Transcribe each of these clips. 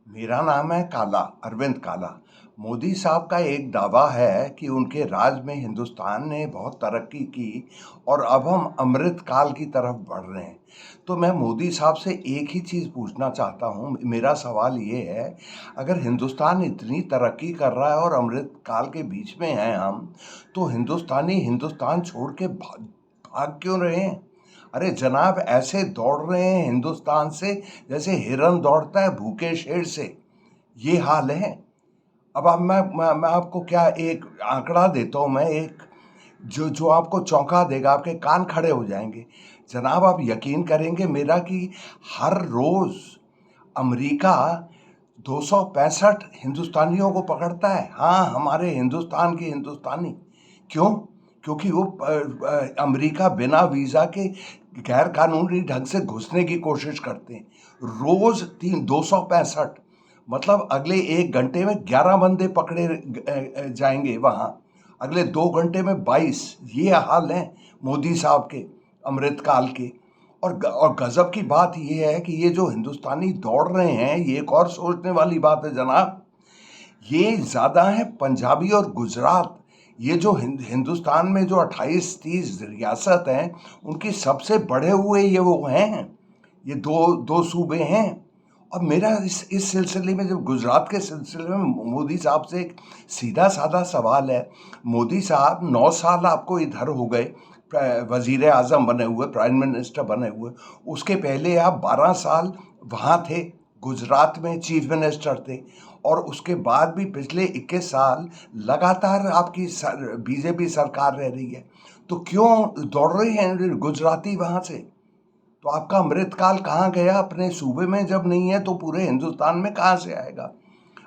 मेरा नाम है काला, अरविंद काला। मोदी साहब का एक दावा है कि उनके राज में हिंदुस्तान ने बहुत तरक्की की और अब हम अमृत काल की तरफ बढ़ रहे हैं। तो मैं मोदी साहब से एक ही चीज़ पूछना चाहता हूँ। मेरा सवाल ये है, अगर हिंदुस्तान इतनी तरक्की कर रहा है और अमृत काल के बीच में हैं हम, तो हिंदुस्तानी हिंदुस्तान छोड़ के भाग भाग क्यों रहे हैं? अरे जनाब, ऐसे दौड़ रहे हैं हिंदुस्तान से जैसे हिरन दौड़ता है भूखे शेर से। ये हाल है। अब मैं आपको क्या एक आंकड़ा देता हूँ। मैं एक जो जो आपको चौंका देगा, आपके कान खड़े हो जाएंगे। जनाब, आप यकीन करेंगे मेरा कि हर रोज अमेरिका 265 हिंदुस्तानियों को पकड़ता है। हाँ, हमारे हिंदुस्तान के हिंदुस्तानी। क्यों? क्योंकि वो अमेरिका बिना वीज़ा के गैर कानूनी ढंग से घुसने की कोशिश करते हैं। रोज 265, मतलब अगले 1 घंटे में 11 बंदे पकड़े जाएंगे वहाँ। अगले 2 घंटे में 22। ये हाल है मोदी साहब के अमृतकाल के। और गजब की बात यह है कि ये जो हिंदुस्तानी दौड़ रहे हैं, ये एक और सोचने वाली बात है जनाब। ये ज़्यादा है पंजाबी और गुजरात। ये जो हिंदुस्तान में जो 28-30 रियासत हैं, उनकी सबसे बढ़े हुए ये वो हैं। ये दो दो सूबे हैं। और मेरा इस सिलसिले में, जब गुजरात के सिलसिले में मोदी साहब से एक सीधा साधा सवाल है। मोदी साहब 9 साल आपको इधर हो गए वजीर आजम बने हुए, प्राइम मिनिस्टर बने हुए। उसके पहले आप 12 साल वहाँ थे, गुजरात में चीफ मिनिस्टर थे। और उसके बाद भी पिछले 21 साल लगातार आपकी बीजेपी सरकार रह रही है। तो क्यों दौड़ रहे हैं गुजराती वहाँ से? तो आपका अमृतकाल कहाँ गया? अपने सूबे में जब नहीं है तो पूरे हिंदुस्तान में कहाँ से आएगा?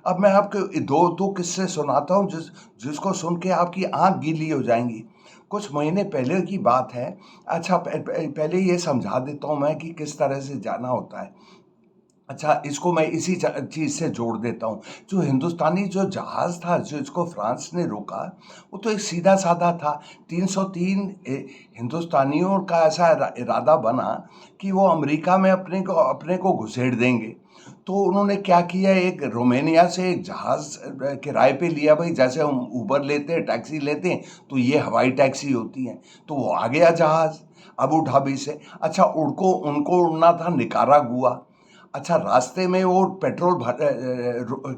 अब मैं आपको दो दो किस्से सुनाता हूँ जिसको सुन के आपकी आंख गीली हो जाएंगी। कुछ महीने पहले की बात है। अच्छा, पहले ये समझा देता हूँ मैं कि किस तरह से जाना होता है। अच्छा, इसको मैं इसी चीज़ से जोड़ देता हूँ। जो हिंदुस्तानी जो जहाज़ था जिसको फ्रांस ने रोका, वो तो एक सीधा साधा था। 303 हिंदुस्तानियों का ऐसा इरादा बना कि वो अमेरिका में अपने को घुसेड़ देंगे। तो उन्होंने क्या किया, एक रोमानिया से एक जहाज़ किराए पे लिया। भाई, जैसे हम ऊबर लेते हैं, टैक्सी लेते हैं, तो ये हवाई टैक्सी होती है। तो वो आ गया जहाज़ अबू धाबी से। अच्छा, उनको उड़ना था निकारागुआ। अच्छा, रास्ते में वो पेट्रोल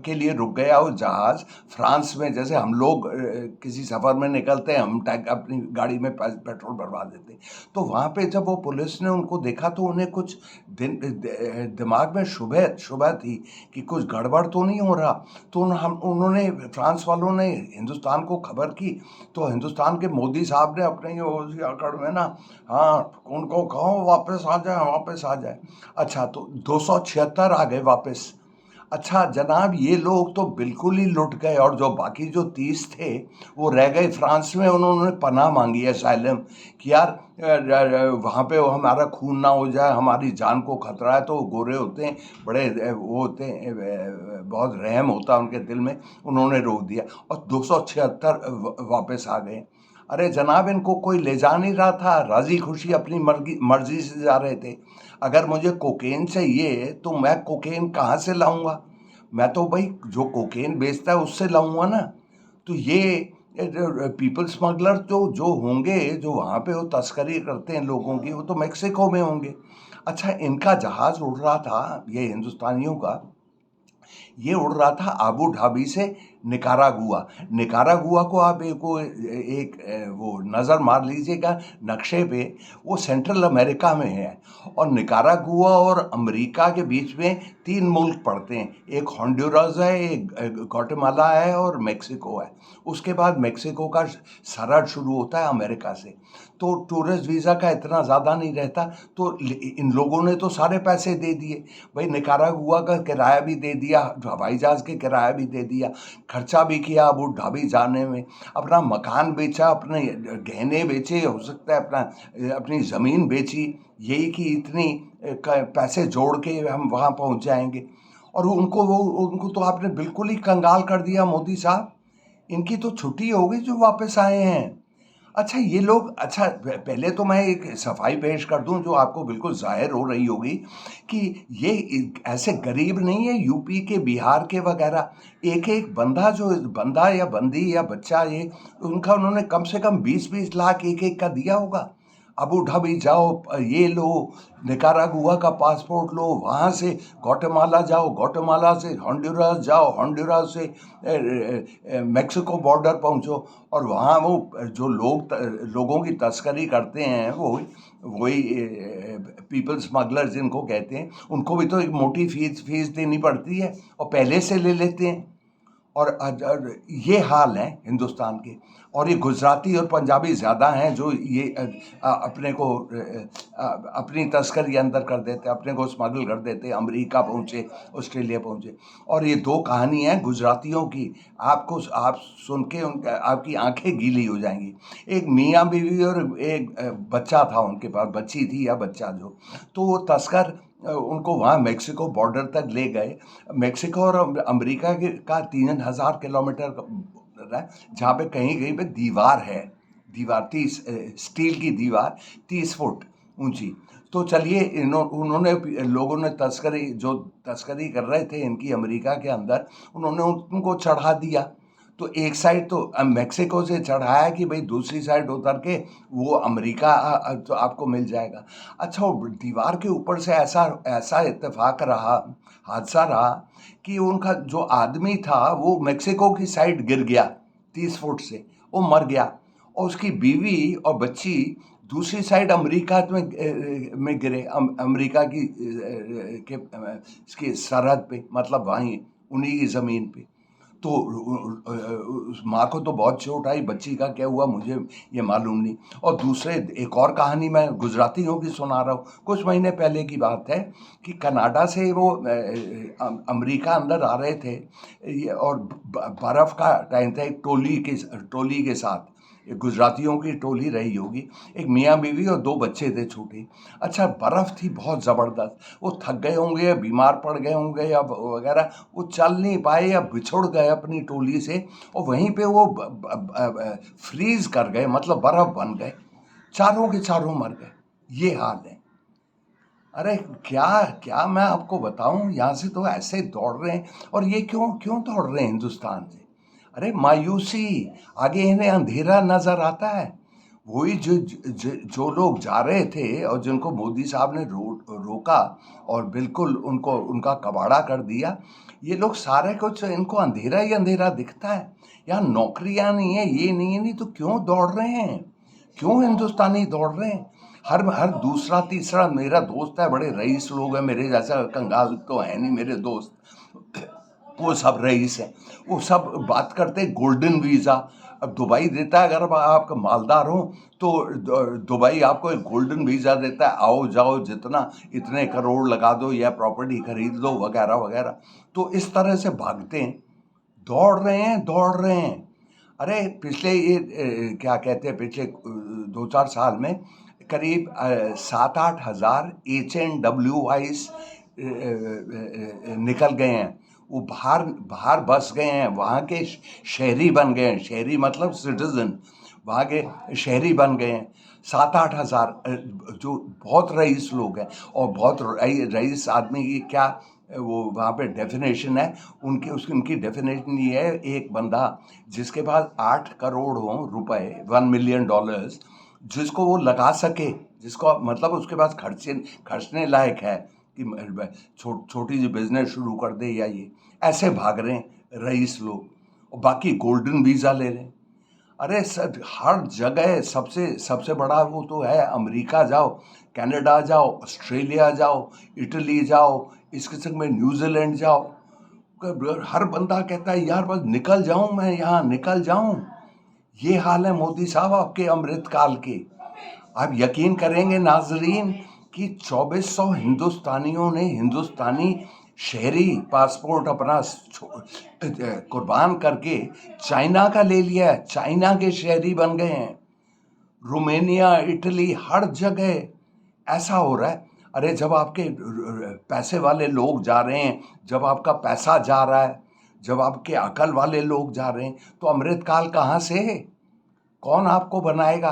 के लिए रुक गया वो जहाज़। फ्रांस में जैसे हम लोग किसी सफ़र में निकलते हैं, हम अपनी गाड़ी में पेट्रोल भरवा देते हैं। तो वहाँ पे जब वो पुलिस ने उनको देखा, तो उन्हें कुछ दिमाग में शुबह थी कि कुछ गड़बड़ तो नहीं हो रहा। तो उन्होंने, फ्रांस वालों ने हिंदुस्तान को खबर की। तो हिंदुस्तान के मोदी साहब ने अपने उसी अकड़ में ना, हाँ, उनको कहो वापस आ जाए, वापस आ जाए। अच्छा, तो 276 आ गए वापस। अच्छा जनाब, ये लोग तो बिल्कुल ही लुट गए। और जो बाकी जो 30 थे, वो रह गए फ्रांस में। उन्होंने पनाह मांगी, असाइलम, कि यार वहाँ पे हमारा खून ना हो जाए, हमारी जान को खतरा है। तो गोरे होते हैं, बड़े वो होते हैं, बहुत रहम होता है उनके दिल में। उन्होंने रोक दिया और 276 वापस आ गए। अरे जनाब, इनको कोई ले जा नहीं रहा था, राजी खुशी अपनी मर्जी से जा रहे थे। अगर मुझे कोकेन चाहिए तो मैं कोकेन कहाँ से लाऊंगा? मैं तो भाई जो कोकेन बेचता है उससे लाऊंगा ना। तो ये पीपल स्मगलर जो जो होंगे, जो वहाँ पे वो तस्करी करते हैं लोगों की, वो तो मेक्सिको में होंगे। अच्छा, इनका जहाज़ उड़ रहा था, ये हिंदुस्तानियों का, ये उड़ रहा था आबू धाबी से निकारागुआ। निकारागुआ को आप एक वो नज़र मार लीजिएगा नक्शे पे। वो सेंट्रल अमेरिका में है। और निकारागुआ और अमेरिका के बीच में 3 मुल्क पड़ते हैं। एक होंडुरास है, एक ग्वाटेमाला है और मेक्सिको है। उसके बाद मेक्सिको का सरहद शुरू होता है अमेरिका से। तो टूरिस्ट वीज़ा का इतना ज़्यादा नहीं रहता। तो इन लोगों ने तो सारे पैसे दे दिए। भाई, निकारागुआ का किराया भी दे दिया, हवाई जहाज़ के किराया भी दे दिया, खर्चा भी किया अबू धाबी जाने में, अपना मकान बेचा, अपने गहने बेचे, हो सकता है अपनी ज़मीन बेची, यही कि इतनी पैसे जोड़ के हम वहाँ पहुँच जाएंगे। और उनको तो आपने बिल्कुल ही कंगाल कर दिया मोदी साहब। इनकी तो छुट्टी हो गई जो वापस आए हैं। अच्छा ये लोग, अच्छा पहले तो मैं एक सफाई पेश कर दूं जो आपको बिल्कुल जाहिर हो रही होगी कि ये ऐसे गरीब नहीं है यूपी के, बिहार के वगैरह। एक एक बंदा, जो बंदा या बंदी या बच्चा, ये उनका उन्होंने कम से कम 20-20 लाख एक एक का दिया होगा। अबू धाबी जाओ, ये लो, निकारागुआ का पासपोर्ट लो, वहाँ से ग्वाटेमाला जाओ, ग्वाटेमाला से होंडुरास जाओ, होंडुरास से मेक्सिको बॉर्डर पहुँचो, और वहाँ वो जो लोगों की तस्करी करते हैं, वो वही पीपल स्मगलर जिनको कहते हैं, उनको भी तो एक मोटी फीस देनी पड़ती है और पहले से ले लेते हैं। और ये हाल है हिंदुस्तान के। और ये गुजराती और पंजाबी ज़्यादा हैं जो ये अपने को अपनी तस्करी अंदर कर देते, अपने को स्मगल कर देते, अमेरिका पहुँचे, ऑस्ट्रेलिया पहुँचे। और ये दो कहानी है गुजरातियों की, आप सुन के आपकी आंखें गीली हो जाएंगी। एक मियाँ बीवी और एक बच्चा था उनके पास, बच्ची थी या बच्चा जो, तो वो तस्कर उनको वहाँ मेक्सिको बॉर्डर तक ले गए। मेक्सिको और अमेरिका के का 3000 किलोमीटर है, जहाँ पे कहीं कहीं पे दीवार है, दीवार 30 स्टील की दीवार 30 फुट ऊंची। तो चलिए उन्होंने लोगों ने जो तस्करी कर रहे थे इनकी अमेरिका के अंदर, उन्होंने उनको चढ़ा दिया। तो एक साइड तो मेक्सिको से चढ़ाया कि भाई दूसरी साइड उतर के वो अमेरिका तो आपको मिल जाएगा। अच्छा, वो दीवार के ऊपर से ऐसा ऐसा इत्तेफाक रहा, हादसा रहा कि उनका जो आदमी था वो मेक्सिको की साइड गिर गया 30 फुट से, वो मर गया। और उसकी बीवी और बच्ची दूसरी साइड अमेरिका में गिरे, अमेरिका की इसकी सरहद पे, मतलब वहीं उन्हीं की ज़मीन पे। तो उस माँ को तो बहुत चोट आई, बच्ची का क्या हुआ मुझे ये मालूम नहीं। और दूसरे एक और कहानी मैं गुजरातियों की सुना रहा हूँ, कुछ महीने पहले की बात है कि कनाडा से वो अमेरिका अंदर आ रहे थे, और बर्फ़ का टाइम था, एक टोली के साथ, एक गुजरातियों की टोली रही होगी, एक मियाँ बीवी और दो बच्चे थे छोटे। अच्छा, बर्फ़ थी बहुत ज़बरदस्त, वो थक गए होंगे या बीमार पड़ गए होंगे या वगैरह, वो चल नहीं पाए या बिछुड़ गए अपनी टोली से, और वहीं पे वो फ्रीज कर गए, मतलब बर्फ़ बन गए, चारों के चारों मर गए। ये हाल है। अरे क्या क्या मैं आपको बताऊं, यहाँ से तो ऐसे दौड़ रहे हैं। और ये क्यों क्यों दौड़ रहे हैं हिंदुस्तान से? अरे मायूसी, आगे इन्हें अंधेरा नजर आता है। वही जो लोग जा रहे थे और जिनको मोदी साहब ने रोका और बिल्कुल उनको उनका कबाड़ा कर दिया, ये लोग सारे कुछ, इनको अंधेरा ही अंधेरा दिखता है। यहाँ नौकरियां नहीं है, ये नहीं है, नहीं तो क्यों दौड़ रहे हैं? क्यों हिंदुस्तानी दौड़ रहे हैं? हर हर दूसरा तीसरा मेरा दोस्त है, बड़े रईस लोग हैं, मेरे जैसा कंगाल तो है नहीं मेरे दोस्त, वो सब रईस हैं। वो सब बात करते हैं गोल्डन वीज़ा। अब दुबई देता है, अगर आप मालदार हो तो दुबई आपको एक गोल्डन वीज़ा देता है, आओ जाओ जितना, इतने करोड़ लगा दो या प्रॉपर्टी खरीद लो वगैरह वगैरह। तो इस तरह से भागते हैं, दौड़ रहे हैं, दौड़ रहे हैं। अरे पिछले ये क्या कहते हैं, पिछले 2-4 साल में करीब 7-8 हज़ार HNWIs निकल गए हैं। वो बाहर बाहर बस गए हैं, वहाँ के शहरी बन गए हैं, शहरी मतलब सिटीजन, वहाँ के शहरी बन गए हैं। 7-8 हज़ार, जो बहुत रईस लोग हैं। और बहुत रईस आदमी की क्या वो वहाँ पे डेफिनेशन है, उनकी डेफिनेशन ये है, एक बंदा जिसके पास 8 करोड़ हो रुपए, $1 मिलियन, जिसको वो लगा सके, जिसको मतलब उसके पास खर्चने लायक है कि छोटी सी बिजनेस शुरू कर दे, या ये ऐसे भाग रहे हैं रईस लोग, और बाकी गोल्डन वीज़ा ले रहे हैं। अरे सर, हर जगह सबसे सबसे बड़ा वो तो है, अमेरिका जाओ, कनाडा जाओ, ऑस्ट्रेलिया जाओ, इटली जाओ, इस किस्म में न्यूजीलैंड जाओ, हर बंदा कहता है यार बस निकल जाऊं, मैं यहाँ निकल जाऊं। ये हाल है मोदी साहब आपके अमृतकाल के। आप यकीन करेंगे नाजरीन कि 2400 हिंदुस्तानियों ने हिंदुस्तानी शहरी पासपोर्ट अपना कुर्बान करके चाइना का ले लिया है, चाइना के शहरी बन गए हैं। रोमेनिया, इटली, हर जगह ऐसा हो रहा है। अरे जब आपके पैसे वाले लोग जा रहे हैं, जब आपका पैसा जा रहा है, जब आपके अकल वाले लोग जा रहे हैं, तो अमृतकाल कहाँ से? कौन आपको बनाएगा?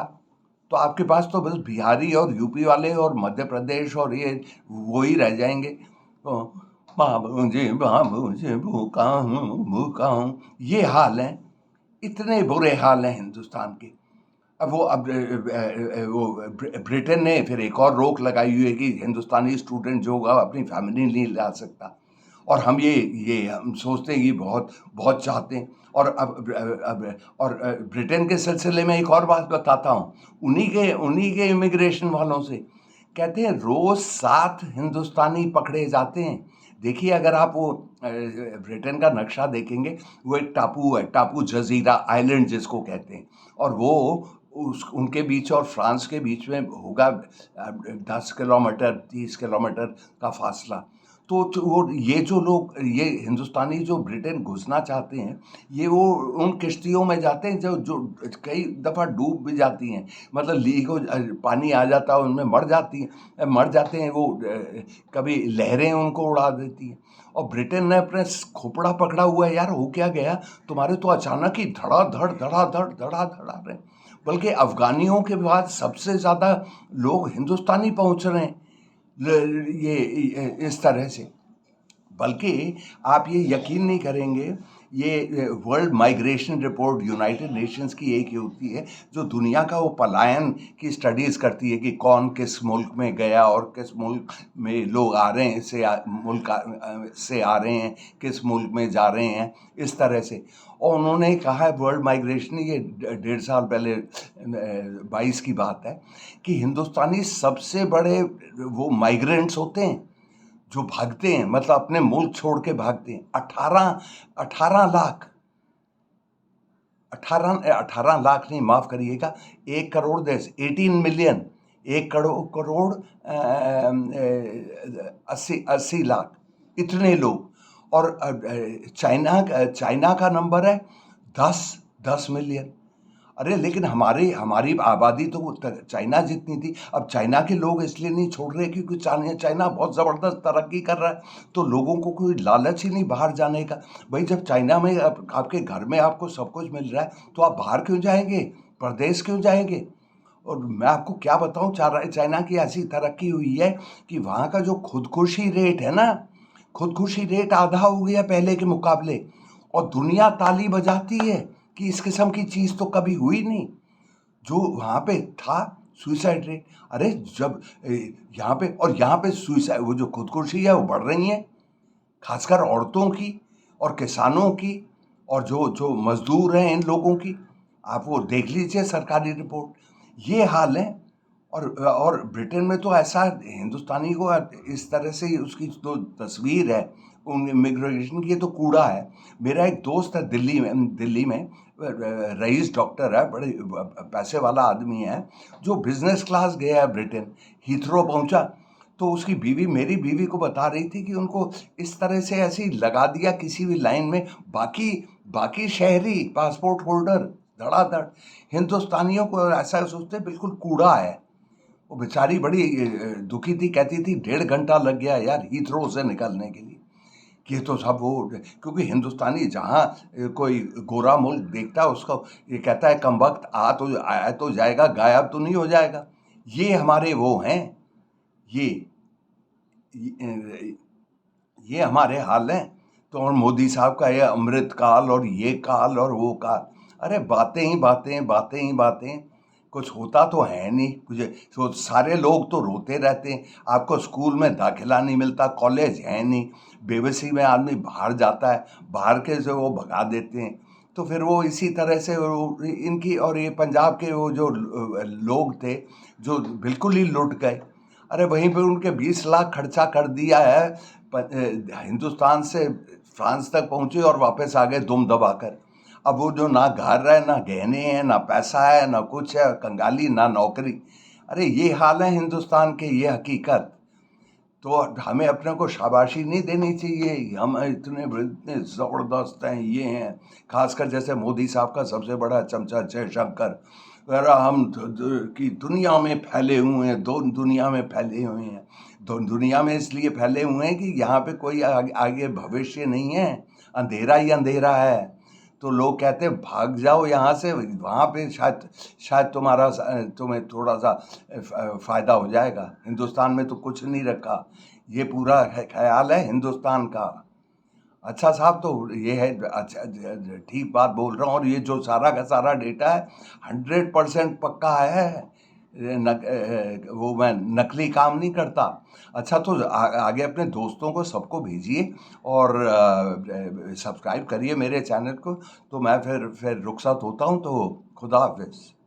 तो आपके पास तो बस बिहारी और यूपी वाले और मध्य प्रदेश और ये वो ही रह जाएंगे। तो बाबूजी भूखा हूँ, ये हाल है। इतने बुरे हाल हैं हिंदुस्तान के। अब वो ब्रिटेन ने फिर एक और रोक लगाई हुई है कि हिंदुस्तानी स्टूडेंट जो होगा अपनी फैमिली नहीं ला सकता। और हम ये हम सोचते हैं कि बहुत बहुत चाहते हैं। और अब और ब्रिटेन के सिलसिले में एक और बात बताता हूँ। उन्हीं के इमिग्रेशन वालों से कहते हैं रोज 7 हिंदुस्तानी पकड़े जाते हैं। देखिए, अगर आप वो ब्रिटेन का नक्शा देखेंगे, वो एक टापू है, टापू जजीरा आइलैंड जिसको कहते हैं। और वो उनके बीच और फ्रांस के बीच में होगा 10 किलोमीटर 30 किलोमीटर का फासला। तो वो ये जो लोग, ये हिंदुस्तानी जो ब्रिटेन घुसना चाहते हैं, ये वो उन किश्तियों में जाते हैं जो जो कई दफ़ा डूब भी जाती हैं। मतलब लीक हो पानी आ जाता है, उनमें मर जाते हैं वो। कभी लहरें उनको उड़ा देती हैं। और ब्रिटेन ने अपने खोपड़ा पकड़ा हुआ है। यार, हो क्या गया? तुम्हारे तो अचानक ही धड़ाधड़ आ रहे हैं। बल्कि अफगानियों के बाद सबसे ज़्यादा लोग हिंदुस्तानी पहुंच रहे हैं ये इस तरह से। बल्कि आप ये यकीन नहीं करेंगे, ये world migration report United Nations की एक होती है जो दुनिया का वो पलायन की स्टडीज़ करती है कि कौन किस मुल्क में गया और किस मुल्क में लोग आ रहे हैं, से आ रहे हैं, किस मुल्क में जा रहे हैं, इस तरह से। और उन्होंने कहा है, वर्ल्ड माइग्रेशन, ये 1.5 साल पहले 22 की बात है, कि हिंदुस्तानी सबसे बड़े वो माइग्रेंट्स होते हैं जो भागते हैं, मतलब अपने मुल्क छोड़ के भागते हैं। 18 लाख, 18 लाख नहीं, माफ करिएगा, 1 करोड़ 18 मिलियन, 1 करोड़ 80 लाख, इतने लोग। और चाइना का नंबर है 10 मिलियन। अरे लेकिन हमारी आबादी तो चाइना जितनी थी। अब चाइना के लोग इसलिए नहीं छोड़ रहे क्योंकि चाइना बहुत ज़बरदस्त तरक्की कर रहा है, तो लोगों को कोई लालच ही नहीं बाहर जाने का। भाई, जब चाइना में आपके घर में आपको सब कुछ मिल रहा है, तो आप बाहर क्यों जाएंगे? परदेश क्यों जाएंगे? और मैं आपको क्या बताऊं, चाइना की ऐसी तरक्की हुई है कि वहाँ का जो खुदकुशी रेट है ना, खुदकुशी रेट आधा हो गया पहले के मुकाबले। और दुनिया ताली बजाती है कि इस किस्म की चीज़ तो कभी हुई नहीं। जो वहाँ पे था सुसाइड रेट, अरे जब यहाँ पे सुसाइड, वो जो खुदकुशी है वो बढ़ रही है, खासकर औरतों की और किसानों की और जो जो मजदूर हैं इन लोगों की। आप वो देख लीजिए सरकारी रिपोर्ट, ये हाल है। और ब्रिटेन में तो ऐसा हिंदुस्तानी को इस तरह से उसकी जो तस्वीर है उन इमिग्रेशन की, ये तो कूड़ा है। मेरा एक दोस्त है दिल्ली में रईस डॉक्टर है, बड़े पैसे वाला आदमी है, जो बिजनेस क्लास गया है ब्रिटेन, हीथ्रो पहुंचा। तो उसकी बीवी, मेरी बीवी को बता रही थी कि उनको इस तरह से ऐसे ही लगा दिया किसी भी लाइन में, बाकी बाकी शहरी पासपोर्ट होल्डर धड़ाधड़, हिंदुस्तानियों को ऐसा सोचते बिल्कुल कूड़ा है। वो बेचारी बड़ी दुखी थी, कहती थी 1.5 घंटा लग गया यार हीथ्रो से निकलने के लिए। कि ये तो सब वो, क्योंकि हिंदुस्तानी जहाँ कोई गोरा मुल्क देखता है उसको ये कहता है कमबख्त, आया तो जाएगा, गायब तो नहीं हो जाएगा। ये हमारे वो हैं, ये ये हमारे हाल हैं। तो और मोदी साहब का ये अमृत काल और ये काल और वो काल, अरे बातें ही बातें, बातें ही बातें, कुछ होता तो है नहीं। तो सारे लोग तो रोते रहते हैं, आपको स्कूल में दाखिला नहीं मिलता, कॉलेज है नहीं, बेबसी में आदमी बाहर जाता है, बाहर के से वो भगा देते हैं। तो फिर वो इसी तरह से इनकी, और ये पंजाब के वो जो लोग थे जो बिल्कुल ही लुट गए। अरे वहीं पे उनके 20 लाख खर्चा कर दिया है, हिंदुस्तान से फ्रांस तक पहुंचे और वापस आ गए दुम दबाकर। अब वो जो ना घर है, ना गहने हैं, ना पैसा है, ना कुछ है, कंगाली, ना नौकरी। अरे ये हाल है हिंदुस्तान के, ये हकीकत। तो हमें अपने को शाबाशी नहीं देनी चाहिए, हम इतने ज़बरदस्त हैं, ये हैं। खासकर जैसे मोदी साहब का सबसे बड़ा चमचा जयशंकर, अरे हम कि दुनिया में फैले हुए हैं, दुनिया में फैले हुए हैं। दुनिया में इसलिए फैले हुए हैं कि यहाँ पे कोई आगे भविष्य नहीं है, अंधेरा ही अंधेरा है। तो लोग कहते हैं भाग जाओ यहाँ से, वहाँ पे शायद शायद तुम्हें थोड़ा सा फ़ायदा हो जाएगा। हिंदुस्तान में तो कुछ नहीं रखा, ये पूरा ख्याल है हिंदुस्तान का। अच्छा साहब, तो ये है, अच्छा ठीक बात बोल रहा हूँ। और ये जो सारा का सारा डेटा है 100% पक्का है। वो मैं नकली काम नहीं करता। अच्छा, तो आगे अपने दोस्तों को सबको भेजिए और सब्सक्राइब करिए मेरे चैनल को। तो मैं फिर रुखसत होता हूँ, तो खुदा हाफिज़।